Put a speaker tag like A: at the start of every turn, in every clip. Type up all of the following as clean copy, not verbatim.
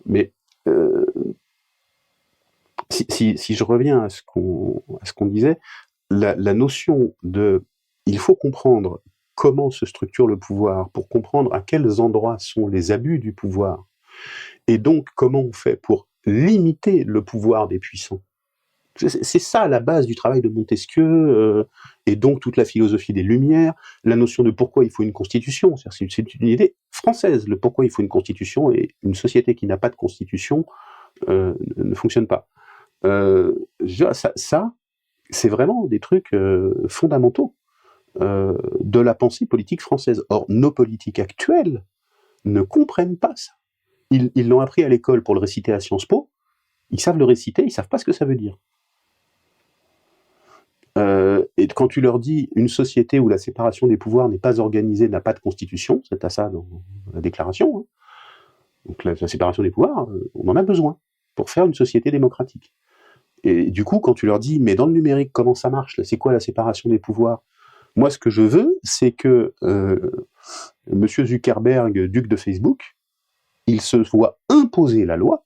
A: Mais si je reviens à ce qu'on disait, la notion de il faut comprendre comment se structure le pouvoir pour comprendre à quels endroits sont les abus du pouvoir, et donc comment on fait pour limiter le pouvoir des puissants. C'est ça la base du travail de Montesquieu, et donc toute la philosophie des Lumières, la notion de pourquoi il faut une constitution. C'est une idée française, le pourquoi il faut une constitution, et une société qui n'a pas de constitution ne fonctionne pas. Ça, c'est vraiment des trucs fondamentaux de la pensée politique française. Or, nos politiques actuelles ne comprennent pas ça. Ils l'ont appris à l'école pour le réciter à Sciences Po, ils savent le réciter, ils savent pas ce que ça veut dire. Et quand tu leur dis une société où la séparation des pouvoirs n'est pas organisée, n'a pas de constitution, c'est à ça dans la déclaration, hein. Donc la séparation des pouvoirs, on en a besoin pour faire une société démocratique. Et du coup, quand tu leur dis, mais dans le numérique, comment ça marche? C'est quoi la séparation des pouvoirs? Moi, ce que je veux, c'est que Monsieur Zuckerberg, duc de Facebook, il se voit imposer la loi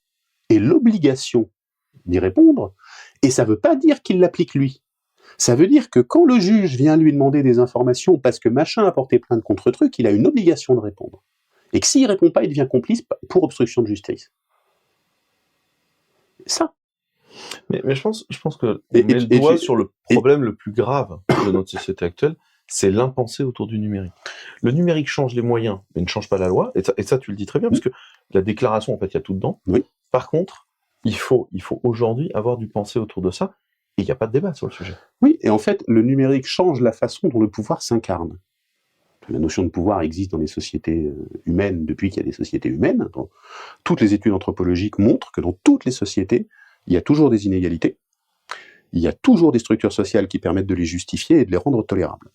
A: et l'obligation d'y répondre, et ça ne veut pas dire qu'il l'applique lui. Ça veut dire que quand le juge vient lui demander des informations parce que machin a porté plainte contre truc, il a une obligation de répondre. Et que s'il ne répond pas, il devient complice pour obstruction de justice. Ça.
B: Mais je pense que on met le doigt sur le problème le plus grave de notre société actuelle, c'est l'impensé autour du numérique. Le numérique change les moyens, mais ne change pas la loi, et ça tu le dis très bien, parce que la déclaration, en fait, il y a tout dedans.
A: Oui.
B: Par contre, il faut aujourd'hui avoir du pensé autour de ça, et il n'y a pas de débat sur le sujet.
A: Oui, et en fait, le numérique change la façon dont le pouvoir s'incarne. La notion de pouvoir existe dans les sociétés humaines depuis qu'il y a des sociétés humaines. Toutes les études anthropologiques montrent que dans toutes les sociétés, il y a toujours des inégalités, il y a toujours des structures sociales qui permettent de les justifier et de les rendre tolérables.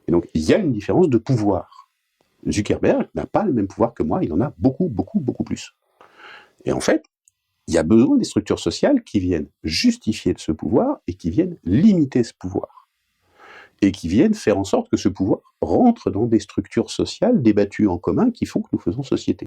A: Et donc, il y a une différence de pouvoir. Zuckerberg n'a pas le même pouvoir que moi, il en a beaucoup, beaucoup, beaucoup plus. Et en fait, il y a besoin des structures sociales qui viennent justifier de ce pouvoir et qui viennent limiter ce pouvoir. Et qui viennent faire en sorte que ce pouvoir rentre dans des structures sociales débattues en commun qui font que nous faisons société.